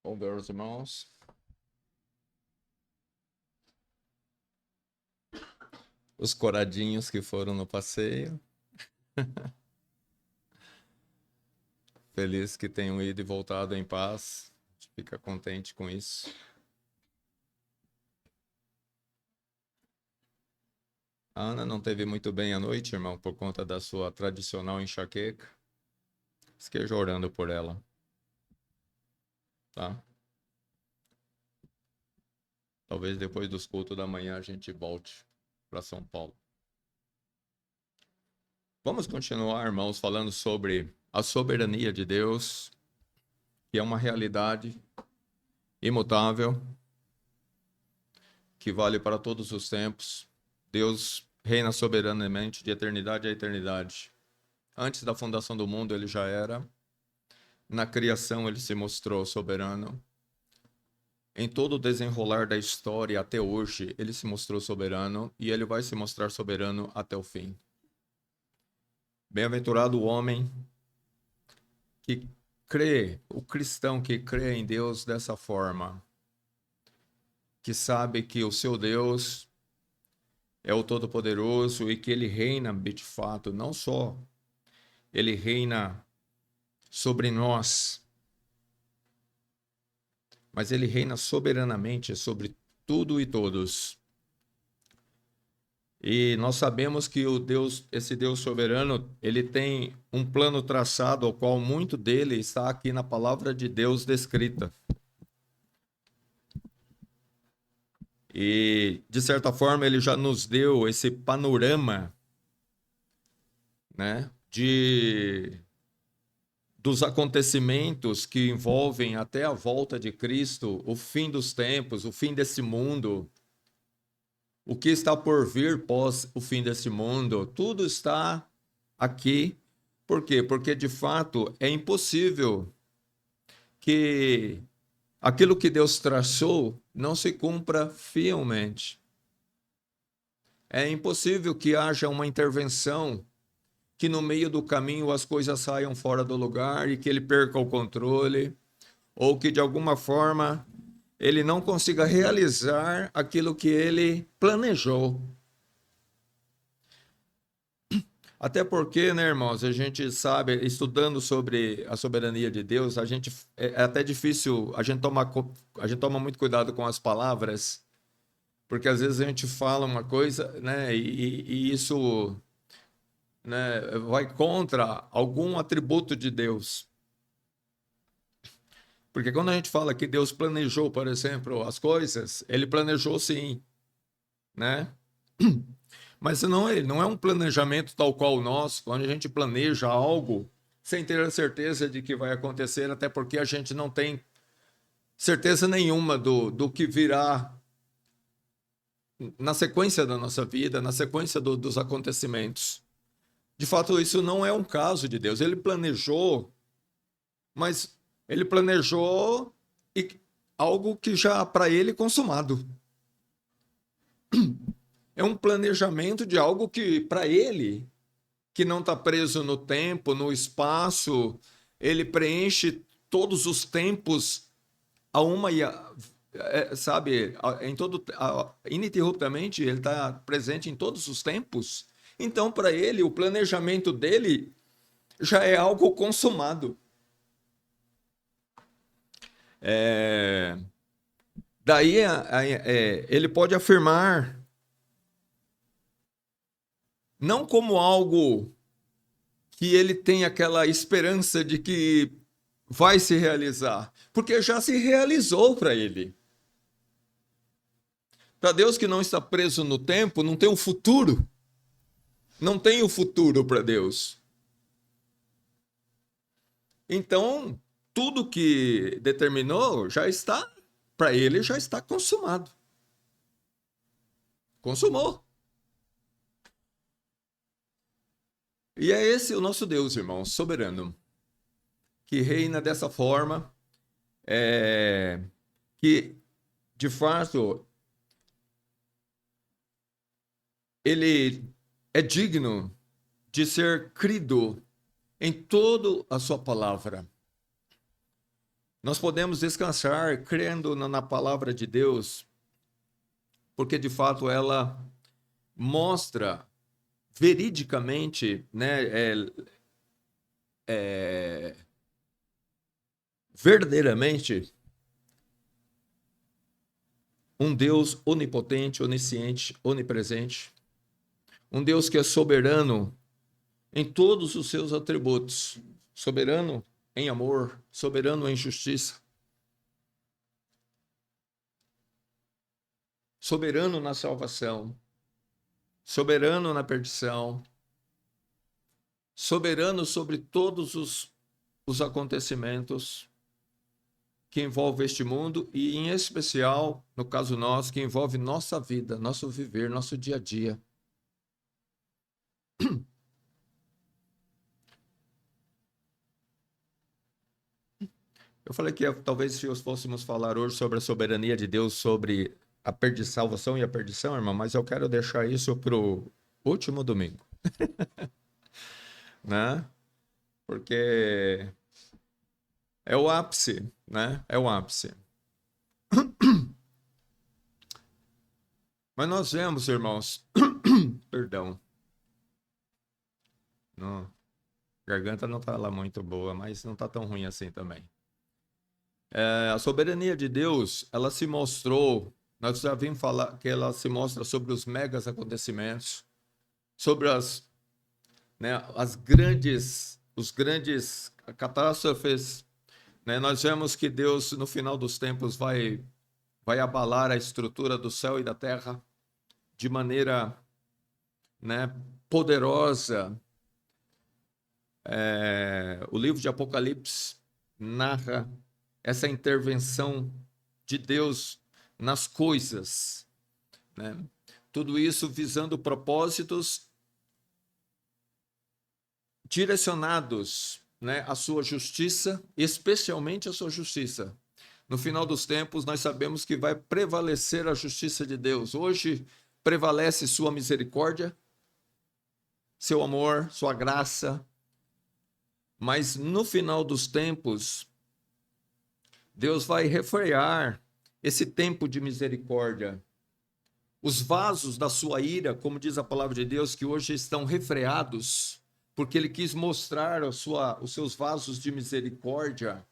Bom, meus irmãos, os coradinhos que foram no passeio, feliz que tenham ido e voltado em paz, a gente fica contente com isso. A Ana não teve muito bem à noite, irmão, por conta da sua tradicional enxaqueca. Esteja orando por ela, tá? Talvez depois dos cultos da manhã a gente volte para São Paulo. Vamos continuar, irmãos, falando sobre a soberania de Deus, que é uma realidade imutável, que vale para todos os tempos. Deus reina soberanamente de eternidade a eternidade. Antes da fundação do mundo ele já era. Na criação ele se mostrou soberano. Em todo o desenrolar da história até hoje, ele se mostrou soberano e ele vai se mostrar soberano até o fim. Bem-aventurado o homem que crê, o cristão que crê em Deus dessa forma, que sabe que o seu Deus é o Todo-Poderoso e que ele reina de fato, não só ele reina sobre nós, mas ele reina soberanamente sobre tudo e todos. E nós sabemos que o Deus, esse Deus soberano, ele tem um plano traçado, ao qual muito dele está aqui na palavra de Deus descrita. E, de certa forma, ele já nos deu esse panorama, né, dos acontecimentos que envolvem até a volta de Cristo, o fim dos tempos, o fim desse mundo, o que está por vir pós o fim desse mundo, tudo está aqui. Por quê? Porque de fato é impossível que aquilo que Deus traçou não se cumpra fielmente. É impossível que haja uma intervenção, que no meio do caminho as coisas saiam fora do lugar e que ele perca o controle, ou que de alguma forma ele não consiga realizar aquilo que ele planejou. Até porque, né, irmãos, a gente sabe, estudando sobre a soberania de Deus, é até difícil, a gente toma muito cuidado com as palavras, porque às vezes a gente fala uma coisa, né, e isso, né, vai contra algum atributo de Deus. Porque quando a gente fala que Deus planejou, por exemplo, as coisas, ele planejou sim, né? Mas não é um planejamento tal qual o nosso, quando a gente planeja algo sem ter a certeza de que vai acontecer, até porque a gente não tem certeza nenhuma do que virá na sequência da nossa vida, na sequência dos acontecimentos. De fato, isso não é um caso de Deus. Ele planejou, mas ele planejou e algo que já para ele é consumado. É um planejamento de algo que para ele que não está preso no tempo, no espaço, ele preenche todos os tempos a uma e sabe, em todo ininterruptamente ele está presente em todos os tempos. Então, para ele, o planejamento dele já é algo consumado. É, daí ele pode afirmar não como algo que ele tem aquela esperança de que vai se realizar, porque já se realizou para ele. Para Deus que não está preso no tempo, não tem um futuro. Não tem o futuro para Deus. Então, tudo que determinou já está, para ele, já está consumado. Consumou. E é esse o nosso Deus, irmão, soberano, que reina dessa forma, que, de fato, ele é digno de ser crido em toda a sua palavra. Nós podemos descansar crendo na palavra de Deus, porque de fato ela mostra veridicamente, né, verdadeiramente, um Deus onipotente, onisciente, onipresente, um Deus que é soberano em todos os seus atributos, soberano em amor, soberano em justiça, soberano na salvação, soberano na perdição, soberano sobre todos os acontecimentos que envolvem este mundo e, em especial, no caso nosso, que envolve nossa vida, nosso viver, nosso dia a dia. Eu falei que talvez se fôssemos falar hoje sobre a soberania de Deus, sobre a salvação e a perdição, irmão, mas eu quero deixar isso para o último domingo, né? Porque é o ápice, né? É o ápice. Mas nós vemos, irmãos, perdão, não, a garganta não está lá muito boa, mas não está tão ruim assim também. A soberania de Deus, ela se mostrou, nós já vimos falar que ela se mostra sobre os megas acontecimentos, sobre as grandes catástrofes, né? Nós vemos que Deus, no final dos tempos, vai abalar a estrutura do céu e da terra de maneira, né, poderosa. O livro de Apocalipse narra essa intervenção de Deus nas coisas, né? Tudo isso visando propósitos direcionados, né, à sua justiça, especialmente à sua justiça. No final dos tempos, nós sabemos que vai prevalecer a justiça de Deus. Hoje prevalece sua misericórdia, seu amor, sua graça, mas no final dos tempos, Deus vai refrear esse tempo de misericórdia. Os vasos da sua ira, como diz a palavra de Deus, que hoje estão refreados, porque ele quis mostrar os seus vasos de misericórdia,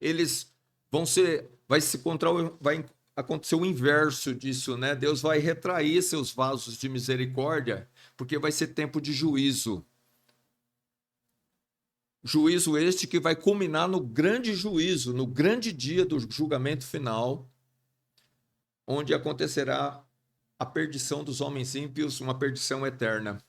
eles vai acontecer o inverso disso, né? Deus vai retrair seus vasos de misericórdia, porque vai ser tempo de juízo. Juízo este que vai culminar no grande juízo, no grande dia do julgamento final, onde acontecerá a perdição dos homens ímpios, uma perdição eterna.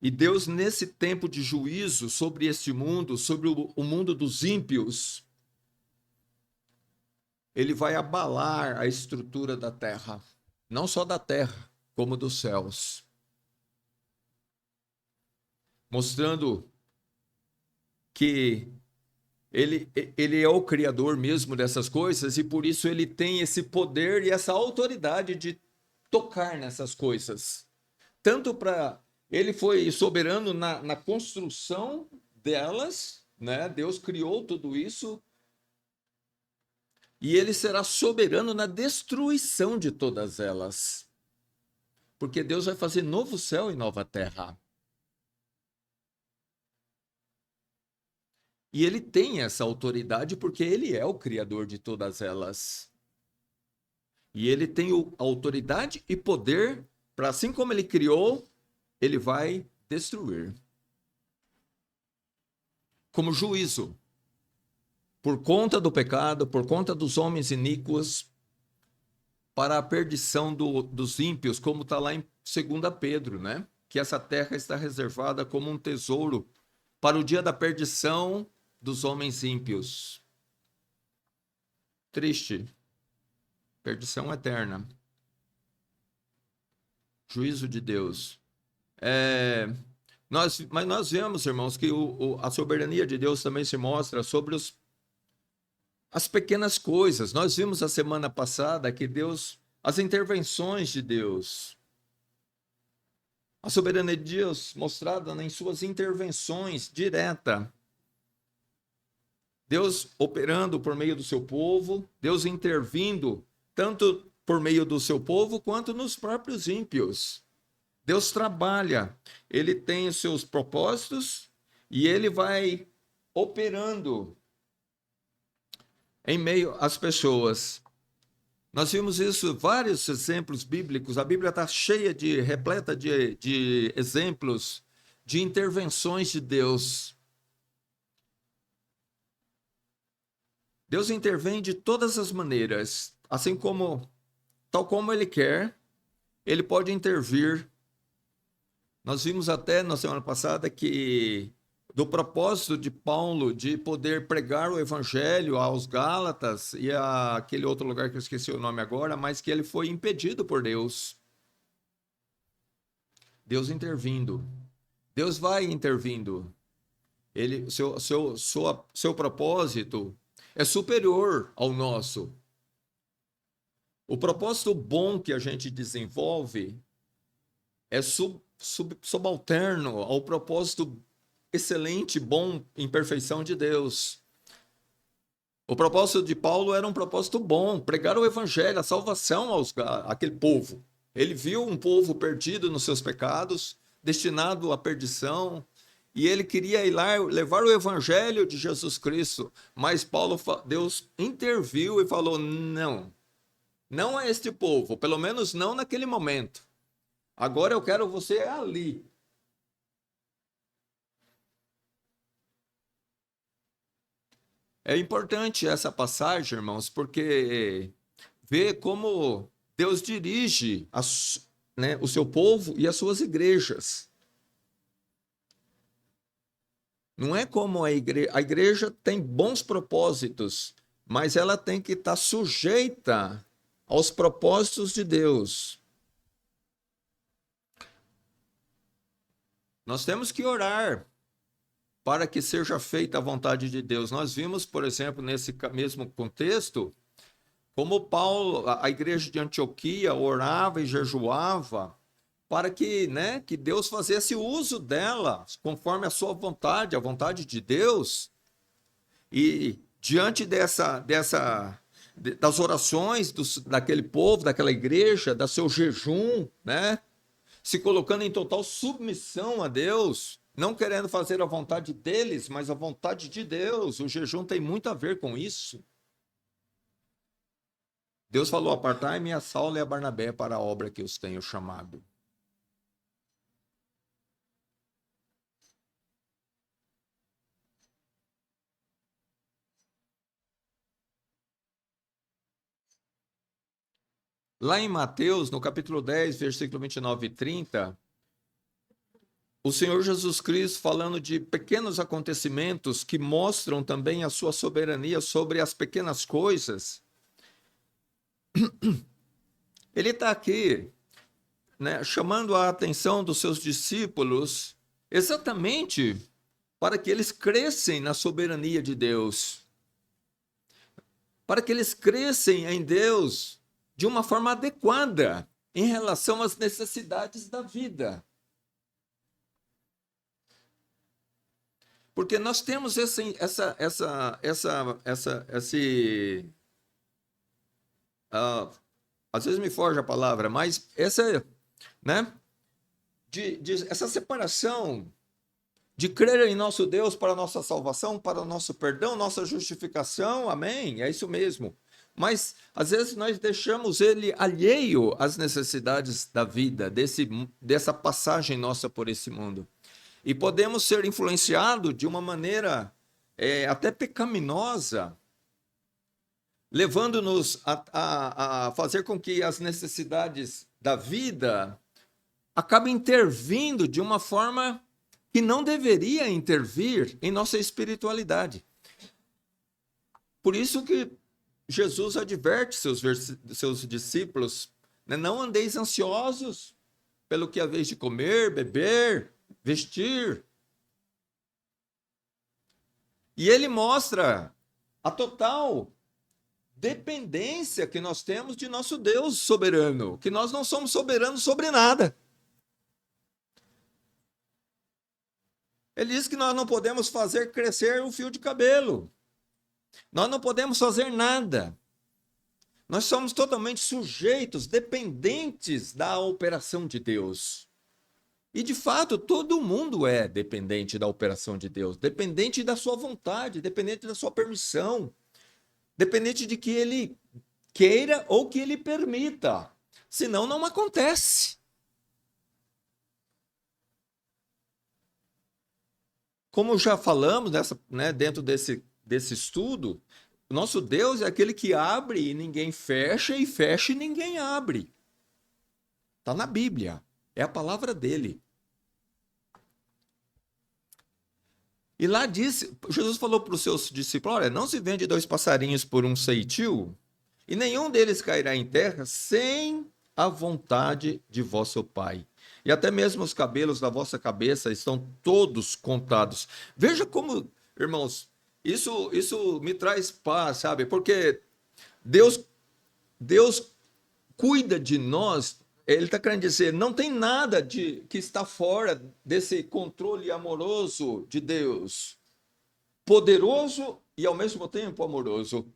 E Deus, nesse tempo de juízo sobre este mundo, sobre o mundo dos ímpios, ele vai abalar a estrutura da terra, não só da terra, como dos céus, mostrando que ele é o criador mesmo dessas coisas e por isso ele tem esse poder e essa autoridade de tocar nessas coisas. Tanto para... Ele foi soberano na construção delas, né? Deus criou tudo isso. E ele será soberano na destruição de todas elas. Porque Deus vai fazer novo céu e nova terra. E ele tem essa autoridade porque ele é o criador de todas elas. E ele tem a autoridade e poder para, assim como ele criou, ele vai destruir. Como juízo. Por conta do pecado, por conta dos homens iníquos, para a perdição dos ímpios, como está lá em 2 Pedro, né? Que essa terra está reservada como um tesouro para o dia da perdição dos homens ímpios. Triste. Perdição eterna. Juízo de Deus. Mas nós vemos, irmãos, que a soberania de Deus também se mostra sobre as pequenas coisas. Nós vimos a semana passada que as intervenções de Deus, a soberania de Deus mostrada em suas intervenções diretas Deus operando por meio do seu povo, Deus intervindo tanto por meio do seu povo quanto nos próprios ímpios. Deus trabalha, ele tem os seus propósitos e ele vai operando em meio às pessoas. Nós vimos isso, vários exemplos bíblicos. A Bíblia está cheia repleta de exemplos de intervenções de Deus. Deus intervém de todas as maneiras, assim como, tal como Ele quer, Ele pode intervir. Nós vimos até na semana passada que do propósito de Paulo de poder pregar o evangelho aos Gálatas e aquele outro lugar que eu esqueci o nome agora, mas que ele foi impedido por Deus. Deus intervindo. Deus vai intervindo. Seu propósito é superior ao nosso. O propósito bom que a gente desenvolve é subalterno ao propósito excelente, bom, em perfeição de Deus. O propósito de Paulo era um propósito bom, pregar o evangelho, a salvação àquele povo. Ele viu um povo perdido nos seus pecados, destinado à perdição, e ele queria ir lá levar o evangelho de Jesus Cristo. Mas Deus interviu e falou: não, não é este povo, pelo menos não naquele momento. Agora eu quero você ali. É importante essa passagem, irmãos, porque vê como Deus dirige o seu povo e as suas igrejas. Não é como a igreja tem bons propósitos, mas ela tem que estar sujeita aos propósitos de Deus. Nós temos que orar para que seja feita a vontade de Deus. Nós vimos, por exemplo, nesse mesmo contexto, como Paulo, a igreja de Antioquia orava e jejuava para que Deus fizesse uso dela conforme a sua vontade, a vontade de Deus. E diante das orações daquele povo, daquela igreja, do seu jejum, se colocando em total submissão a Deus, não querendo fazer a vontade deles, mas a vontade de Deus. O jejum tem muito a ver com isso. Deus falou: apartai-me a Saulo e a Barnabé para a obra que os tenho chamado. Lá em Mateus, no capítulo 10, versículo 29 e 30, o Senhor Jesus Cristo falando de pequenos acontecimentos que mostram também a sua soberania sobre as pequenas coisas. Ele está aqui, chamando a atenção dos seus discípulos exatamente para que eles crescem na soberania de Deus, para que eles crescem em Deus de uma forma adequada em relação às necessidades da vida. Porque nós temos às vezes me foge a palavra, mas essa separação de crer em nosso Deus para a nossa salvação, para o nosso perdão, nossa justificação, amém? É isso mesmo. Mas, às vezes, nós deixamos ele alheio às necessidades da vida, dessa passagem nossa por esse mundo. E podemos ser influenciados de uma maneira até pecaminosa, levando-nos a fazer com que as necessidades da vida acabem intervindo de uma forma que não deveria intervir em nossa espiritualidade. Por isso que Jesus adverte seus discípulos: não andeis ansiosos pelo que haveis de comer, beber, vestir. E ele mostra a total dependência que nós temos de nosso Deus soberano, que nós não somos soberanos sobre nada. Ele diz que nós não podemos fazer crescer um fio de cabelo. Nós não podemos fazer nada. Nós somos totalmente sujeitos, dependentes da operação de Deus. E de fato, todo mundo é dependente da operação de Deus, dependente da sua vontade, dependente da sua permissão, dependente de que ele queira ou que ele permita. Senão, não acontece. Como já falamos dentro desse estudo, nosso Deus é aquele que abre e ninguém fecha, e fecha e ninguém abre. Está na Bíblia. É a palavra dele. E lá disse, Jesus falou para os seus discípulos, olha, não se vende 2 passarinhos por um ceitil, e nenhum deles cairá em terra sem a vontade de vosso Pai. E até mesmo os cabelos da vossa cabeça estão todos contados. Veja como, irmãos, isso me traz paz, sabe? Porque Deus cuida de nós. Ele está querendo dizer, não tem nada que está fora desse controle amoroso de Deus. Poderoso e ao mesmo tempo amoroso.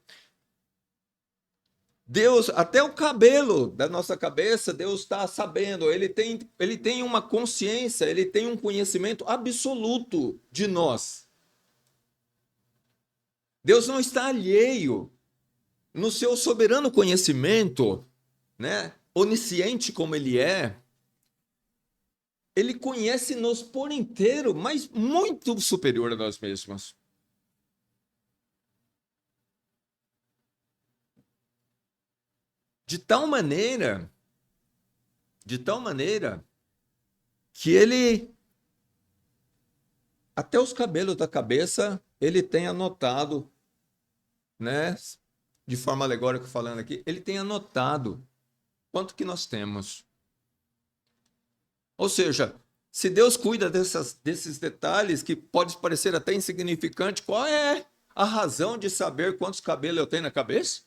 Deus, até o cabelo da nossa cabeça, Deus está sabendo. Ele tem uma consciência, ele tem um conhecimento absoluto de nós. Deus não está alheio no seu soberano conhecimento, né? Onisciente como ele é, ele conhece-nos por inteiro, mas muito superior a nós mesmos. De tal maneira que ele, até os cabelos da cabeça, ele tem anotado, né? De forma alegórica falando aqui, ele tem anotado quanto que nós temos. Ou seja, se Deus cuida desses detalhes que pode parecer até insignificante, qual é a razão de saber quantos cabelos eu tenho na cabeça?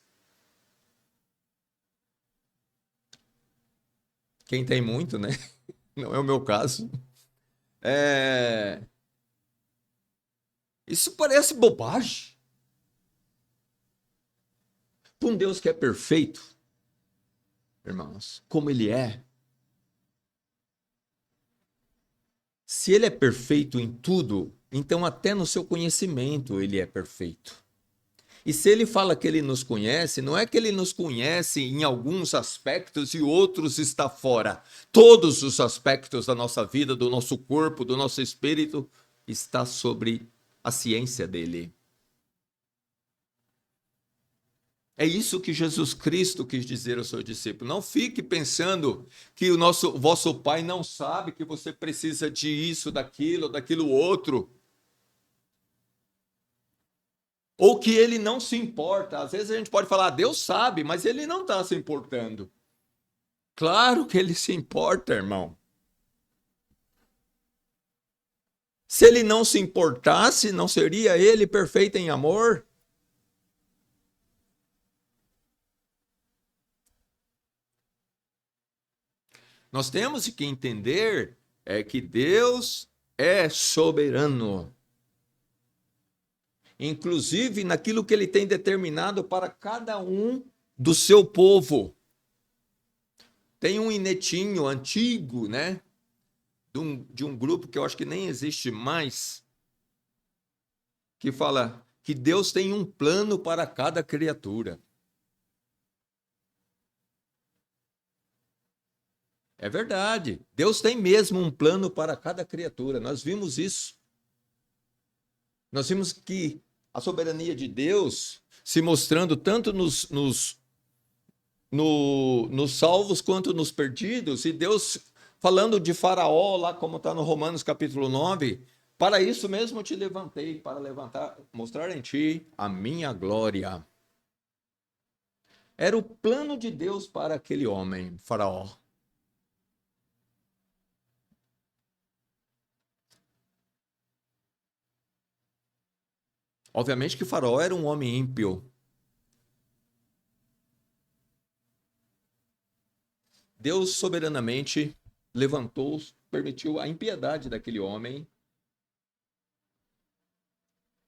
Quem tem muito, né? Não é o meu caso. Isso parece bobagem. Para um Deus que é perfeito, irmãos, como ele é, se ele é perfeito em tudo, então até no seu conhecimento ele é perfeito. E se ele fala que ele nos conhece, não é que ele nos conhece em alguns aspectos e outros está fora. Todos os aspectos da nossa vida, do nosso corpo, do nosso espírito, está sobre a ciência dele. É isso que Jesus Cristo quis dizer aos seus discípulos. Não fique pensando que o vosso Pai não sabe que você precisa de isso, daquilo outro. Ou que ele não se importa. Às vezes a gente pode falar, Deus sabe, mas ele não está se importando. Claro que ele se importa, irmão. Se ele não se importasse, não seria ele perfeito em amor? Nós temos que entender que Deus é soberano. Inclusive naquilo que ele tem determinado para cada um do seu povo. Tem um inetinho antigo, né? De um grupo que eu acho que nem existe mais, que fala que Deus tem um plano para cada criatura. É verdade. Deus tem mesmo um plano para cada criatura. Nós vimos isso. Nós vimos que a soberania de Deus se mostrando tanto nos salvos quanto nos perdidos, e Deus falando de Faraó, lá como está no Romanos capítulo 9, para isso mesmo te levantei, para mostrar em ti a minha glória. Era o plano de Deus para aquele homem, Faraó. Obviamente que Faraó era um homem ímpio. Deus soberanamente levantou, permitiu a impiedade daquele homem.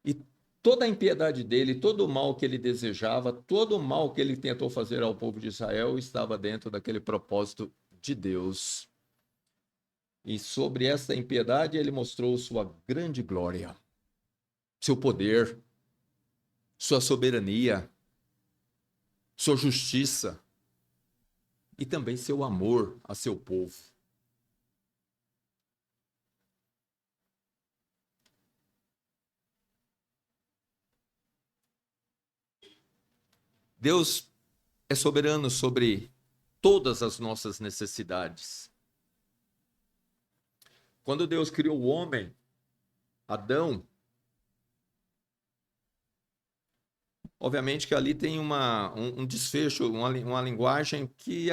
E toda a impiedade dele, todo o mal que ele desejava, todo o mal que ele tentou fazer ao povo de Israel estava dentro daquele propósito de Deus. E sobre essa impiedade ele mostrou sua grande glória, seu poder, sua soberania, sua justiça e também seu amor a seu povo. Deus é soberano sobre todas as nossas necessidades. Quando Deus criou o homem, Adão, obviamente que ali tem um desfecho, uma linguagem que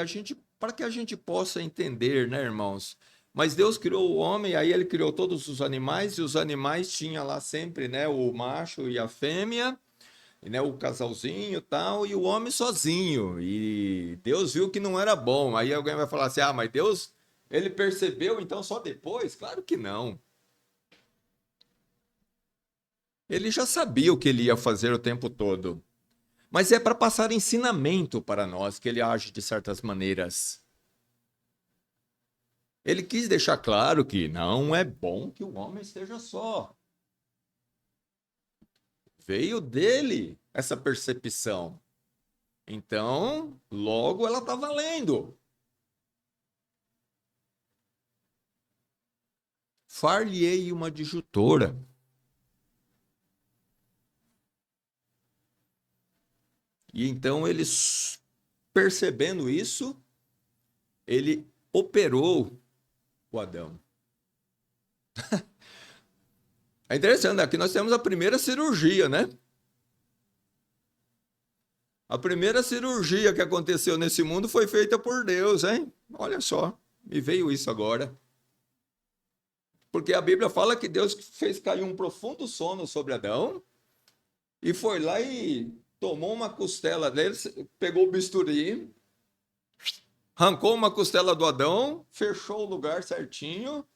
para que a gente possa entender, né, irmãos? Mas Deus criou o homem, aí ele criou todos os animais, e os animais tinham lá sempre, né, o macho e a fêmea, né, o casalzinho e tal, e o homem sozinho. E Deus viu que não era bom. Aí alguém vai falar assim: ah, mas Deus, ele percebeu então só depois? Claro que não. Ele já sabia o que ele ia fazer o tempo todo. Mas é para passar ensinamento para nós que ele age de certas maneiras. Ele quis deixar claro que não é bom que o homem esteja só. Veio dele essa percepção. Então, logo ela está valendo. Far-lhe-ei uma adjutora. E então eles, percebendo isso, ele operou o Adão. É interessante, aqui nós temos a primeira cirurgia, né? A primeira cirurgia que aconteceu nesse mundo foi feita por Deus, hein? Olha só, me veio isso agora. Porque a Bíblia fala que Deus fez cair um profundo sono sobre Adão e foi lá e tomou uma costela dele, pegou o bisturi, arrancou uma costela do Adão, fechou o lugar certinho.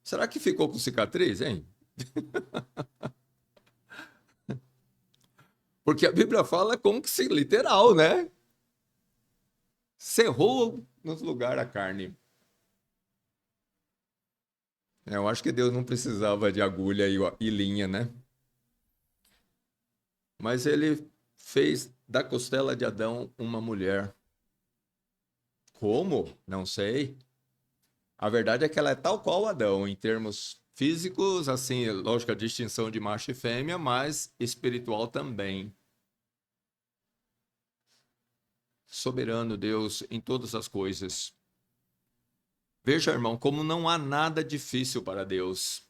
Será que ficou com cicatriz, hein? Porque a Bíblia fala como que se literal, né? Cerrou no lugar a carne. Eu acho que Deus não precisava de agulha e linha, né? Mas ele fez da costela de Adão uma mulher. Como? Não sei. A verdade é que ela é tal qual Adão, em termos físicos, assim, lógico, a distinção de macho e fêmea, mas espiritual também. Soberano Deus em todas as coisas. Veja, irmão, como não há nada difícil para Deus.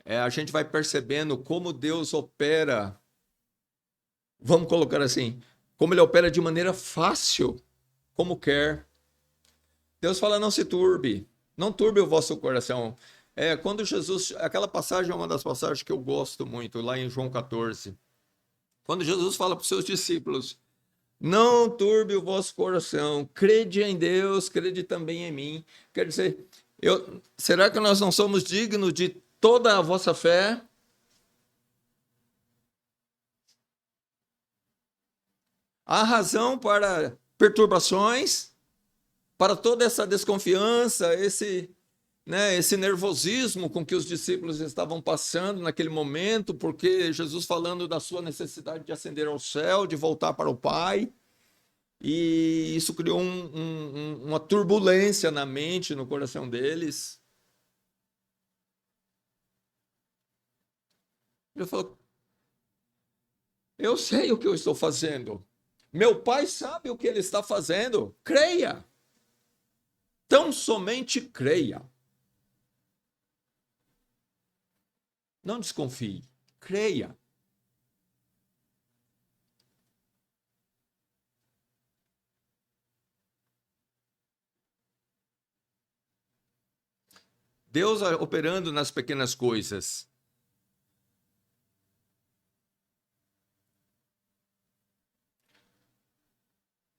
A gente vai percebendo como Deus opera, vamos colocar assim, como ele opera de maneira fácil, como quer. Deus fala: não se turbe, não turbe o vosso coração. Quando Jesus, aquela passagem é uma das passagens que eu gosto muito, lá em João 14. Quando Jesus fala para os seus discípulos: não turbe o vosso coração, crede em Deus, crede também em mim. Quer dizer, será que nós não somos dignos de toda a vossa fé? Há razão para perturbações, para toda essa desconfiança, esse nervosismo com que os discípulos estavam passando naquele momento, porque Jesus falando da sua necessidade de ascender ao céu, de voltar para o Pai, e isso criou uma turbulência na mente, no coração deles. Ele falou: eu sei o que eu estou fazendo. Meu Pai sabe o que ele está fazendo. Creia. Tão somente creia. Não desconfie. Creia. Deus operando nas pequenas coisas.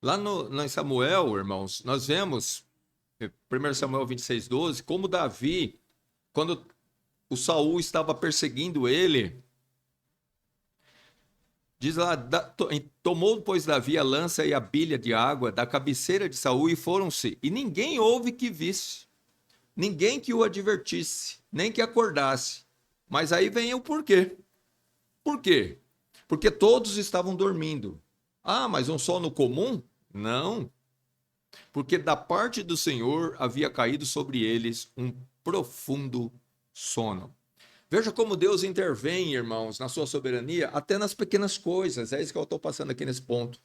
Lá em Samuel, irmãos, nós vemos, 1 Samuel 26:12, como Davi, quando o Saul estava perseguindo ele, diz lá, tomou, pois, Davi a lança e a bilha de água da cabeceira de Saul e foram-se. E ninguém houve que visse, ninguém que o advertisse, nem que acordasse. Mas aí vem o porquê. Por quê? Porque todos estavam dormindo. Ah, mas um sono comum? Não. Porque da parte do Senhor havia caído sobre eles um profundo sono. Veja como Deus intervém, irmãos, na sua soberania, até nas pequenas coisas. É isso que eu estou passando aqui nesse ponto.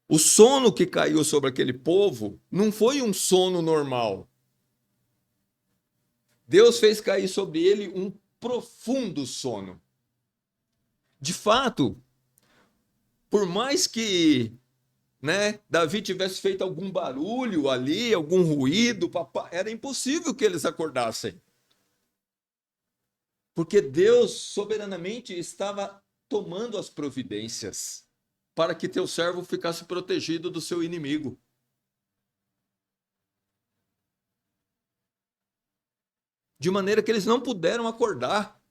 O sono que caiu sobre aquele povo não foi um sono normal. Deus fez cair sobre ele um profundo sono. De fato, por mais que, né, Davi tivesse feito algum barulho ali, algum ruído, era impossível que eles acordassem. Porque Deus soberanamente estava tomando as providências para que teu servo ficasse protegido do seu inimigo. De maneira que eles não puderam acordar.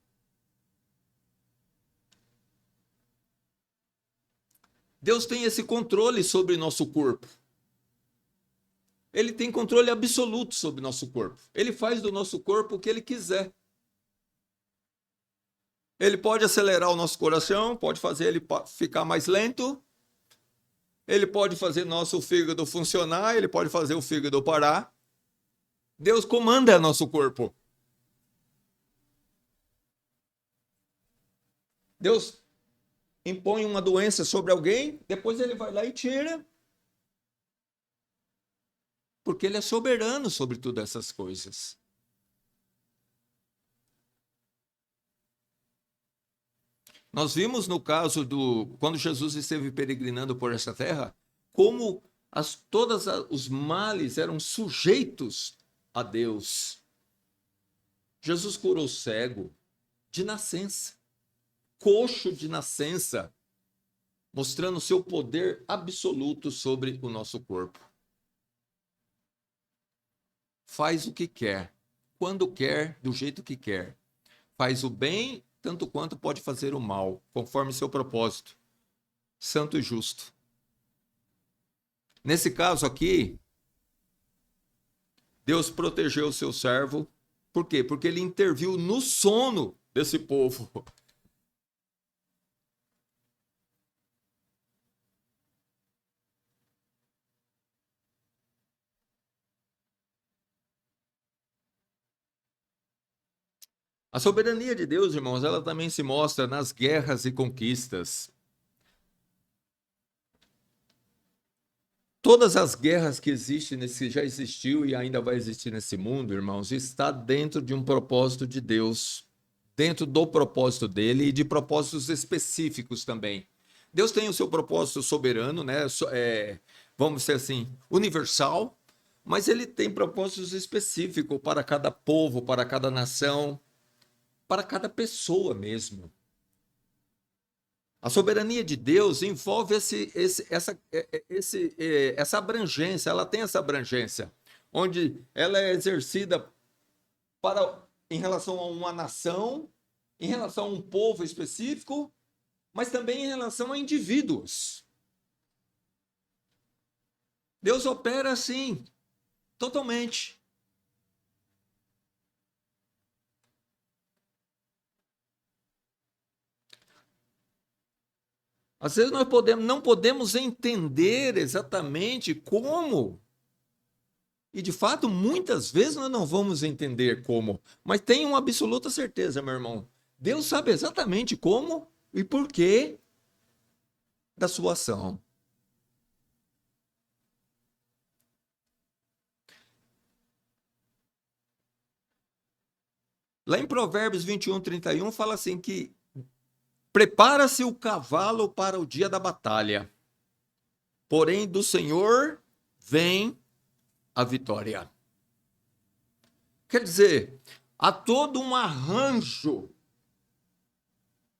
Deus tem esse controle sobre nosso corpo. Ele tem controle absoluto sobre nosso corpo. Ele faz do nosso corpo o que ele quiser. Ele pode acelerar o nosso coração, pode fazer ele ficar mais lento. Ele pode fazer nosso fígado funcionar, ele pode fazer o fígado parar. Deus comanda nosso corpo. Deus impõe uma doença sobre alguém, depois ele vai lá e tira. Porque ele é soberano sobre todas essas coisas. Nós vimos no caso quando Jesus esteve peregrinando por essa terra, como todos os males eram sujeitos a Deus. Jesus curou cego de nascença, coxo de nascença, mostrando seu poder absoluto sobre o nosso corpo. Faz o que quer, quando quer, do jeito que quer. Faz o bem tanto quanto pode fazer o mal, conforme seu propósito, santo e justo. Nesse caso aqui, Deus protegeu o seu servo. Por quê? Porque ele interviu no sono desse povo. A soberania de Deus, irmãos, ela também se mostra nas guerras e conquistas. Todas as guerras que existem já existiu e ainda vai existir nesse mundo, irmãos, está dentro de um propósito de Deus, dentro do propósito dele e de propósitos específicos também. Deus tem o seu propósito soberano, né? Vamos dizer assim, universal, mas ele tem propósitos específicos para cada povo, para cada nação, para cada pessoa mesmo. A soberania de Deus envolve essa abrangência, ela tem essa abrangência, onde ela é exercida em relação a uma nação, em relação a um povo específico, mas também em relação a indivíduos. Deus opera assim, totalmente. Às vezes nós não podemos entender exatamente como. E de fato, muitas vezes nós não vamos entender como. Mas tenho uma absoluta certeza, meu irmão. Deus sabe exatamente como e porquê da sua ação. Lá em Provérbios 21, 31, fala assim que prepara-se o cavalo para o dia da batalha, porém do Senhor vem a vitória. Quer dizer, há todo um arranjo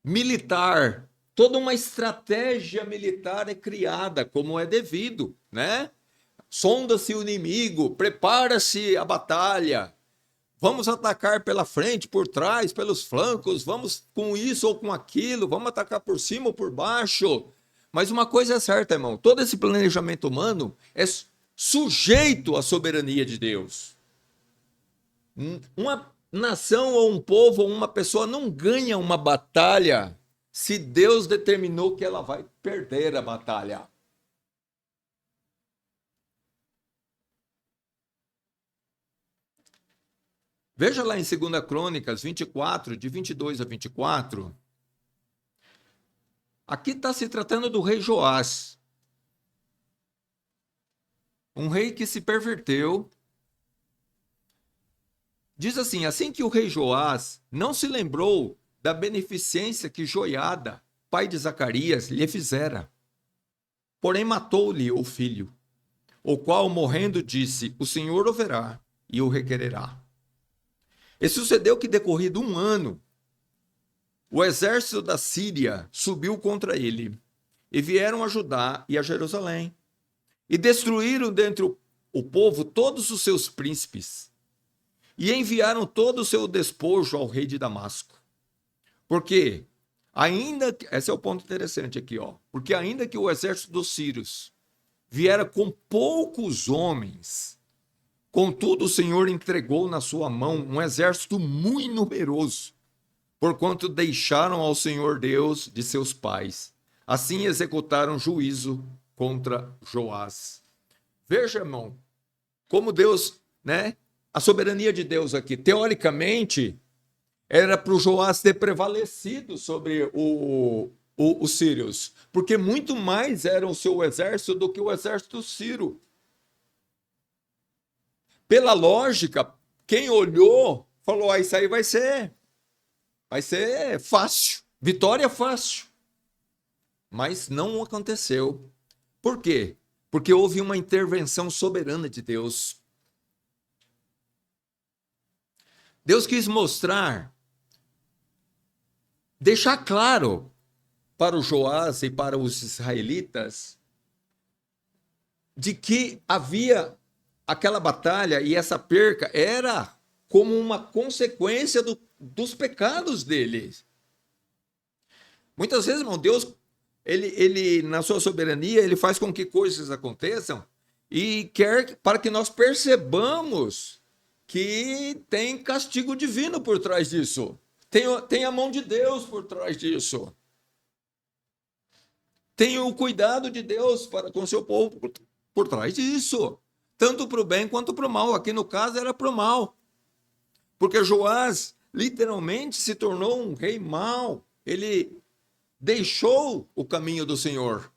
militar, toda uma estratégia militar é criada, como é devido, né? Sonda-se o inimigo, prepara-se a batalha, vamos atacar pela frente, por trás, pelos flancos, vamos com isso ou com aquilo, vamos atacar por cima ou por baixo. Mas uma coisa é certa, irmão, todo esse planejamento humano é sujeito à soberania de Deus. Uma nação ou um povo ou uma pessoa não ganha uma batalha se Deus determinou que ela vai perder a batalha. Veja lá em 2 Crônicas 24, de 22 a 24. Aqui está se tratando do rei Joás. Um rei que se perverteu. Diz assim que o rei Joás não se lembrou da beneficência que Joiada, pai de Zacarias, lhe fizera. Porém matou-lhe o filho, o qual, morrendo, disse, o Senhor o verá e o requererá. E sucedeu que, decorrido um ano, o exército da Síria subiu contra ele, e vieram a Judá e a Jerusalém, e destruíram dentre o povo todos os seus príncipes, e enviaram todo o seu despojo ao rei de Damasco. Porque, esse é o ponto interessante aqui, porque ainda que o exército dos sírios viera com poucos homens, contudo o Senhor entregou na sua mão um exército muito numeroso, porquanto deixaram ao Senhor Deus de seus pais. Assim executaram juízo contra Joás. Veja, irmão, como Deus, a soberania de Deus aqui, teoricamente, era para o Joás ter prevalecido sobre os sírios, porque muito mais era o seu exército do que o exército sírio. Pela lógica, quem olhou falou: isso aí vai ser fácil, vitória fácil. Mas não aconteceu. Por quê? Porque houve uma intervenção soberana de Deus. Deus quis deixar claro para o Joás e para os israelitas de que havia aquela batalha e essa perca era como uma consequência dos pecados deles. Muitas vezes, irmão, Deus, ele na sua soberania, ele faz com que coisas aconteçam e quer para que nós percebamos que tem castigo divino por trás disso. Tem a mão de Deus por trás disso. Tem o cuidado de Deus para com o seu povo por trás disso. Tanto para o bem quanto para o mal. Aqui no caso era para o mal. Porque Joás literalmente se tornou um rei mau. Ele deixou o caminho do Senhor.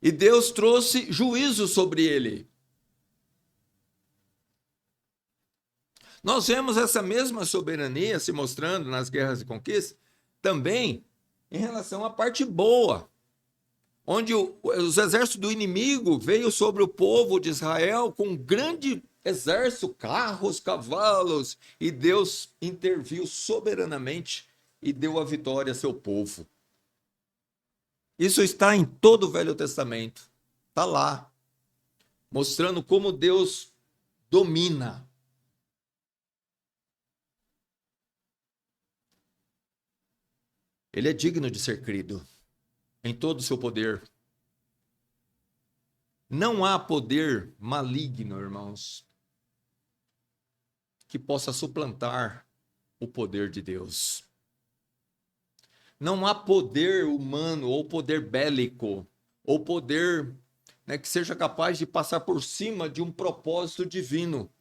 E Deus trouxe juízo sobre ele. Nós vemos essa mesma soberania se mostrando nas guerras e conquistas também em relação à parte boa, onde os exércitos do inimigo veio sobre o povo de Israel com um grande exército, carros, cavalos, e Deus interviu soberanamente e deu a vitória a seu povo. Isso está em todo o Velho Testamento, está lá, mostrando como Deus domina. Ele é digno de ser crido em todo o seu poder. Não há poder maligno, irmãos, que possa suplantar o poder de Deus. Não há poder humano ou poder bélico ou poder que seja capaz de passar por cima de um propósito divino.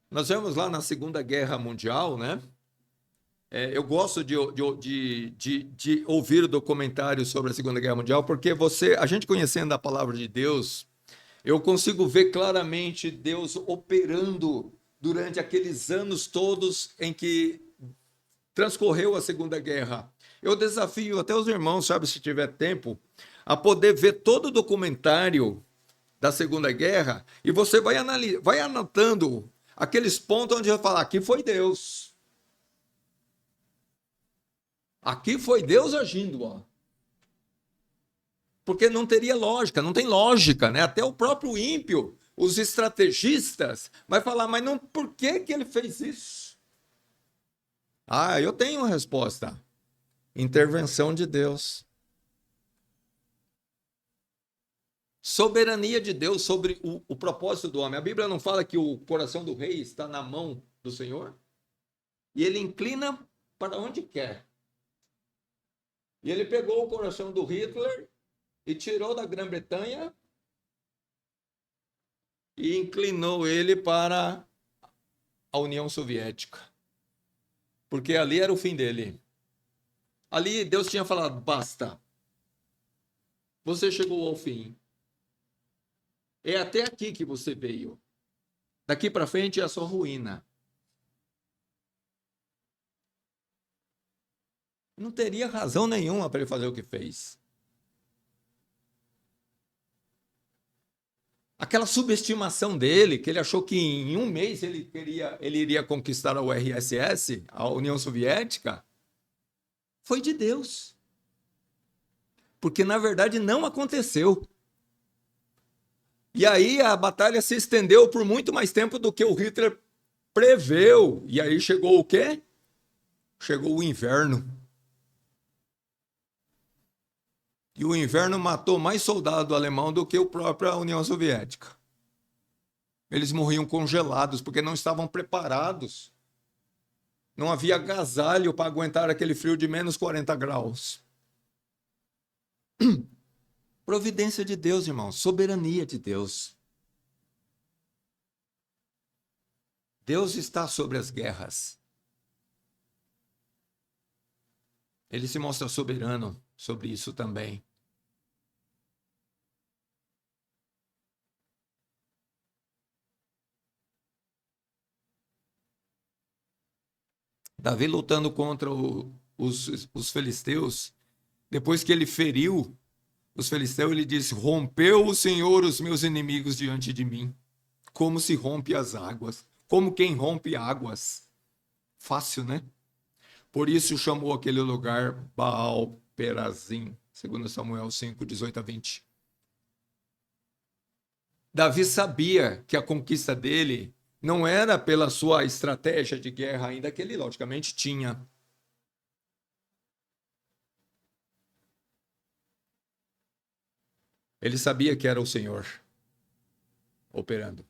Nós vemos lá na Segunda Guerra Mundial, eu gosto de ouvir o documentário sobre a Segunda Guerra Mundial, porque a gente conhecendo a palavra de Deus, eu consigo ver claramente Deus operando durante aqueles anos todos em que transcorreu a Segunda Guerra. Eu desafio até os irmãos, se tiver tempo, a poder ver todo o documentário da Segunda Guerra e você vai anotando aqueles pontos onde vai falar: aqui foi Deus. Aqui foi Deus agindo. Porque não teria lógica, não tem lógica, né? Até o próprio ímpio, os estrategistas, vai falar, mas não, por que que ele fez isso? Ah, eu tenho uma resposta. Intervenção de Deus. Soberania de Deus sobre o propósito do homem. A Bíblia não fala que o coração do rei está na mão do Senhor? E ele inclina para onde quer. E ele pegou o coração do Hitler e tirou da Grã-Bretanha e inclinou ele para a União Soviética. Porque ali era o fim dele. Ali Deus tinha falado, basta. Você chegou ao fim. É até aqui que você veio. Daqui para frente é a sua ruína. Não teria razão nenhuma para ele fazer o que fez. Aquela subestimação dele, que ele achou que em um mês ele iria conquistar a URSS, a União Soviética, foi de Deus. Porque, na verdade, não aconteceu. E aí a batalha se estendeu por muito mais tempo do que o Hitler preveu. E aí chegou o quê? Chegou o inverno. E o inverno matou mais soldado alemão do que a própria União Soviética. Eles morriam congelados porque não estavam preparados. Não havia agasalho para aguentar aquele frio de menos 40 graus. Providência de Deus, irmão. Soberania de Deus. Deus está sobre as guerras. Ele se mostra soberano sobre isso também. Davi lutando contra os filisteus, depois que ele feriu os filisteus, ele disse, rompeu o Senhor os meus inimigos diante de mim, como se rompe as águas, como quem rompe águas. Fácil, né? Por isso chamou aquele lugar Baal Perazim, segundo Samuel 5, 18 a 20. Davi sabia que a conquista dele não era pela sua estratégia de guerra, ainda que ele logicamente tinha. Ele sabia que era o Senhor operando.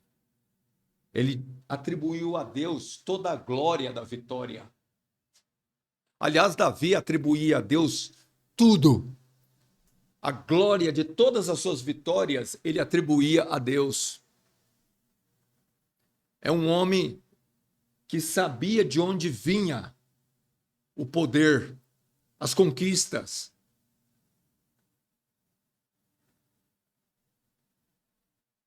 Ele atribuiu a Deus toda a glória da vitória. Aliás, Davi atribuía a Deus tudo. A glória de todas as suas vitórias, ele atribuía a Deus. É um homem que sabia de onde vinha o poder, as conquistas.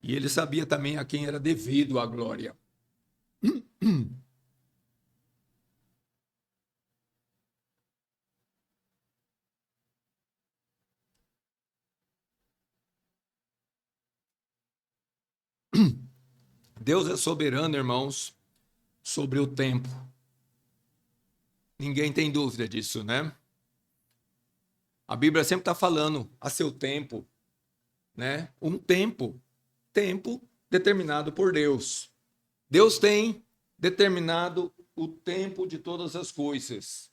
E ele sabia também a quem era devido a glória. Deus é soberano, irmãos, sobre o tempo. Ninguém tem dúvida disso, né? A Bíblia sempre está falando a seu tempo, né? Um tempo determinado por Deus. Deus tem determinado o tempo de todas as coisas.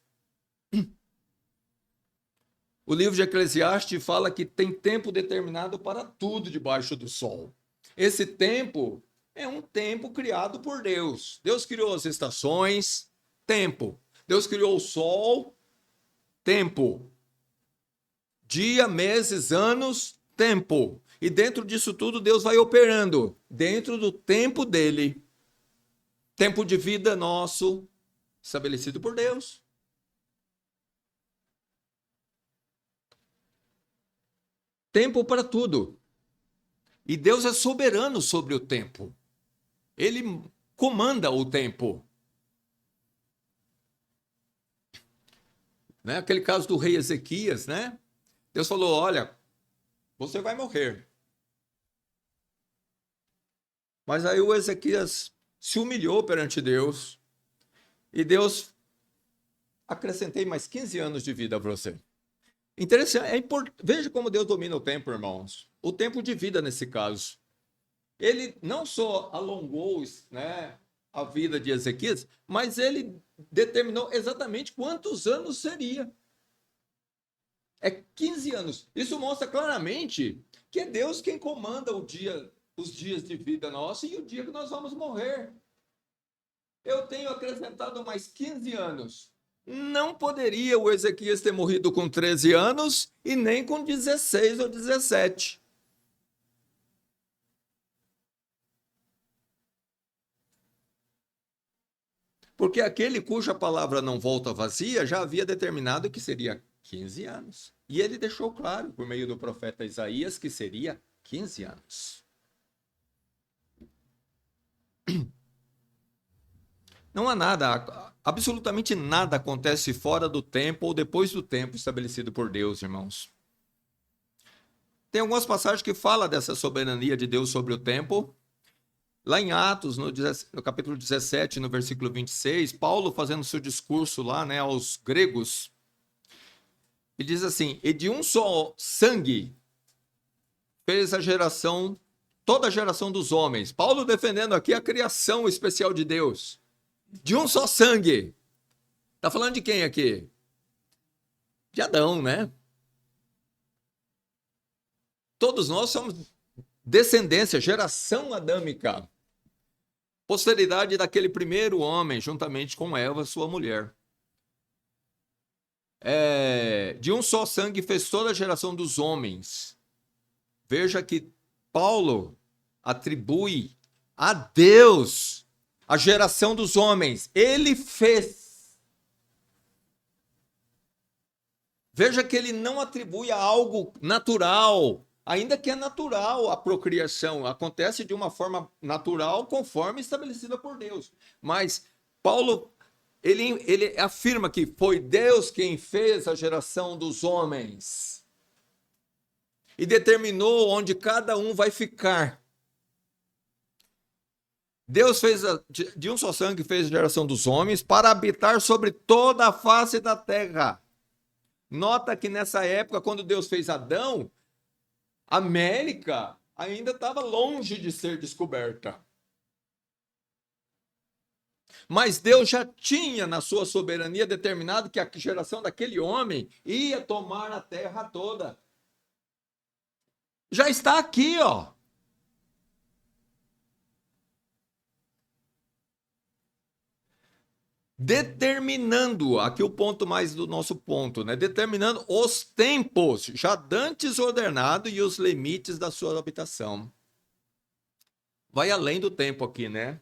O livro de Eclesiastes fala que tem tempo determinado para tudo debaixo do sol. Esse tempo é um tempo criado por Deus. Deus criou as estações, tempo. Deus criou o sol, tempo. Dia, meses, anos, tempo. E dentro disso tudo, Deus vai operando, dentro do tempo dele. Tempo de vida nosso, estabelecido por Deus. Tempo para tudo. E Deus é soberano sobre o tempo. Ele comanda o tempo. Né? Aquele caso do rei Ezequias, né? Deus falou, olha, você vai morrer. Mas aí o Ezequias se humilhou perante Deus. E Deus, acrescentei mais 15 anos de vida para você. Interessante, veja como Deus domina o tempo, irmãos. O tempo de vida nesse caso. Ele não só alongou, né, a vida de Ezequias, mas ele determinou exatamente quantos anos seria. É 15 anos. Isso mostra claramente que é Deus quem comanda os dias de vida nossa e o dia que nós vamos morrer. Eu tenho acrescentado mais 15 anos. Não poderia o Ezequias ter morrido com 13 anos e nem com 16 ou 17. Porque aquele cuja palavra não volta vazia já havia determinado que seria 15 anos. E ele deixou claro, por meio do profeta Isaías, que seria 15 anos. Não há nada, absolutamente nada acontece fora do tempo ou depois do tempo estabelecido por Deus, irmãos. Tem algumas passagens que falam dessa soberania de Deus sobre o tempo. Lá em Atos, no capítulo 17, no versículo 26, Paulo fazendo seu discurso lá, né, aos gregos, ele diz assim: e de um só sangue fez a geração, toda a geração dos homens. Paulo defendendo aqui a criação especial de Deus. De um só sangue. Tá falando de quem aqui? De Adão, né? Todos nós somos descendência, geração adâmica. Posteridade daquele primeiro homem, juntamente com Eva, sua mulher. De um só sangue fez toda a geração dos homens. Veja que Paulo atribui a Deus a geração dos homens. Ele fez. Veja que ele não atribui a algo natural, ainda que é natural a procriação, acontece de uma forma natural conforme estabelecida por Deus. Mas Paulo, ele afirma que foi Deus quem fez a geração dos homens e determinou onde cada um vai ficar. Deus fez de um só sangue fez a geração dos homens para habitar sobre toda a face da terra. Nota que nessa época, quando Deus fez Adão, a América ainda estava longe de ser descoberta. Mas Deus já tinha, na sua soberania, determinado que a geração daquele homem ia tomar a terra toda. Já está aqui, ó. Determinando, aqui o ponto mais do nosso ponto, né? Determinando os tempos, já dantes ordenado, e os limites da sua habitação. Vai além do tempo aqui, né?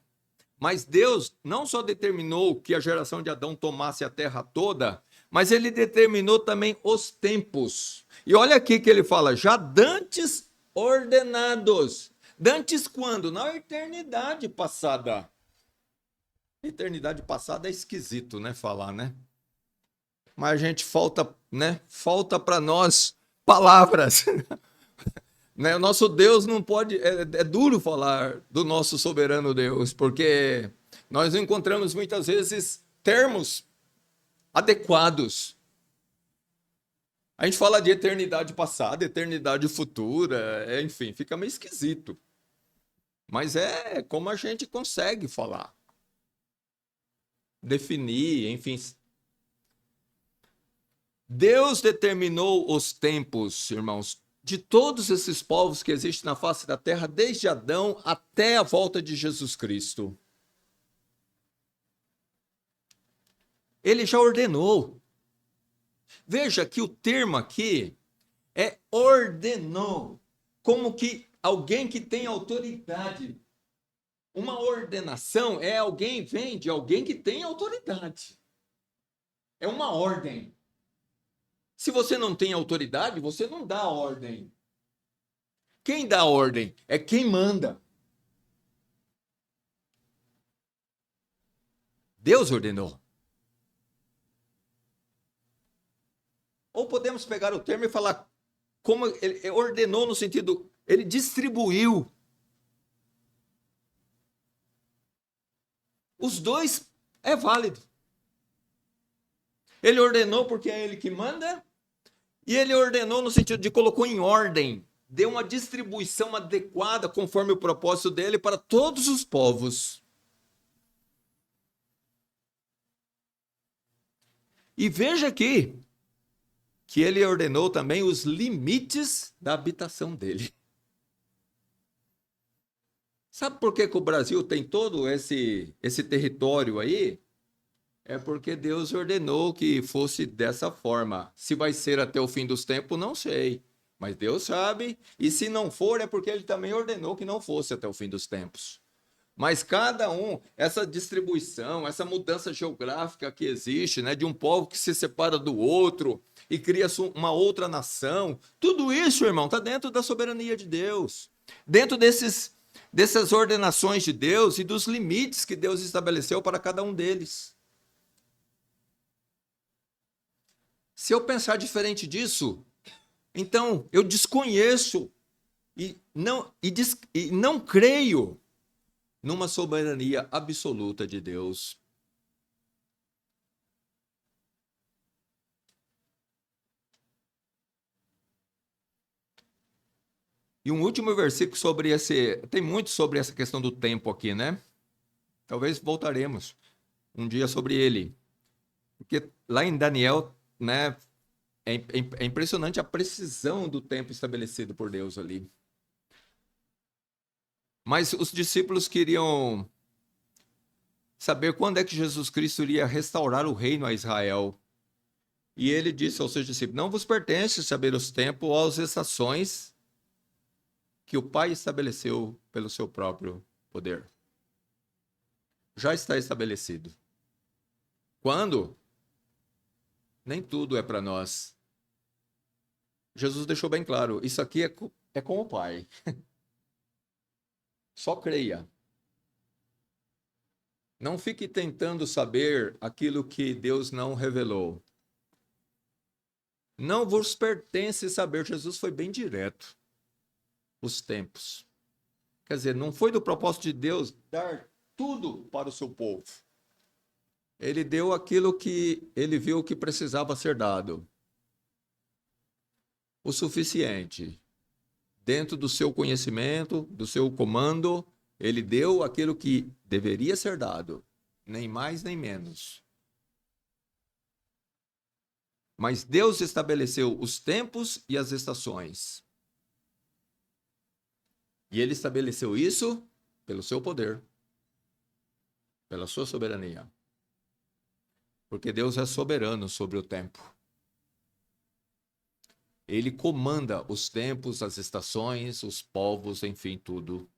Mas Deus não só determinou que a geração de Adão tomasse a terra toda, mas ele determinou também os tempos. E olha aqui que ele fala, já dantes ordenados. Dantes quando? Na eternidade passada. Eternidade passada é esquisito, né, falar, né? Mas a gente falta, né? Falta para nós palavras. Né? O nosso Deus não pode, é duro falar do nosso soberano Deus, porque nós não encontramos muitas vezes termos adequados. A gente fala de eternidade passada, eternidade futura, enfim, fica meio esquisito. Mas é como a gente consegue falar. Definir, enfim. Deus determinou os tempos, irmãos, de todos esses povos que existem na face da terra, desde Adão até a volta de Jesus Cristo. Ele já ordenou. Veja que o termo aqui é ordenou, como que alguém que tem autoridade. Uma ordenação é alguém, vem de alguém que tem autoridade. É uma ordem. Se você não tem autoridade, você não dá ordem. Quem dá ordem é quem manda. Deus ordenou. Ou podemos pegar o termo e falar como ele ordenou no sentido, ele distribuiu. Os dois é válido. Ele ordenou porque é ele que manda, E ele ordenou no sentido de colocou em ordem, deu uma distribuição adequada conforme o propósito dele para todos os povos. E veja aqui que ele ordenou também os limites da habitação dele. Sabe por que o Brasil tem todo esse território aí? É porque Deus ordenou que fosse dessa forma. Se vai ser até o fim dos tempos, não sei. Mas Deus sabe. E se não for, é porque ele também ordenou que não fosse até o fim dos tempos. Mas cada um, essa distribuição, essa mudança geográfica que existe, né, de um povo que se separa do outro e cria uma outra nação, tudo isso, irmão, está dentro da soberania de Deus. Dentro dessas ordenações de Deus e dos limites que Deus estabeleceu para cada um deles. Se eu pensar diferente disso, então eu desconheço e não creio numa soberania absoluta de Deus. E um último versículo sobre esse. Tem muito sobre essa questão do tempo aqui, né? Talvez voltaremos um dia sobre ele. Porque lá em Daniel, né? É impressionante a precisão do tempo estabelecido por Deus ali. Mas os discípulos queriam saber quando é que Jesus Cristo iria restaurar o reino a Israel. E ele disse aos seus discípulos: não vos pertence saber os tempos ou as estações que o Pai estabeleceu pelo seu próprio poder. Já está estabelecido. Quando? Nem tudo é para nós. Jesus deixou bem claro: isso aqui é com o Pai. Só creia. Não fique tentando saber aquilo que Deus não revelou. Não vos pertence saber. Jesus foi bem direto. Os tempos. Quer dizer, não foi do propósito de Deus dar tudo para o seu povo. Ele deu aquilo que ele viu que precisava ser dado. O suficiente. Dentro do seu conhecimento, do seu comando, ele deu aquilo que deveria ser dado. Nem mais, nem menos. Mas Deus estabeleceu os tempos e as estações. E ele estabeleceu isso pelo seu poder, pela sua soberania. Porque Deus é soberano sobre o tempo. Ele comanda os tempos, as estações, os povos, enfim, tudo.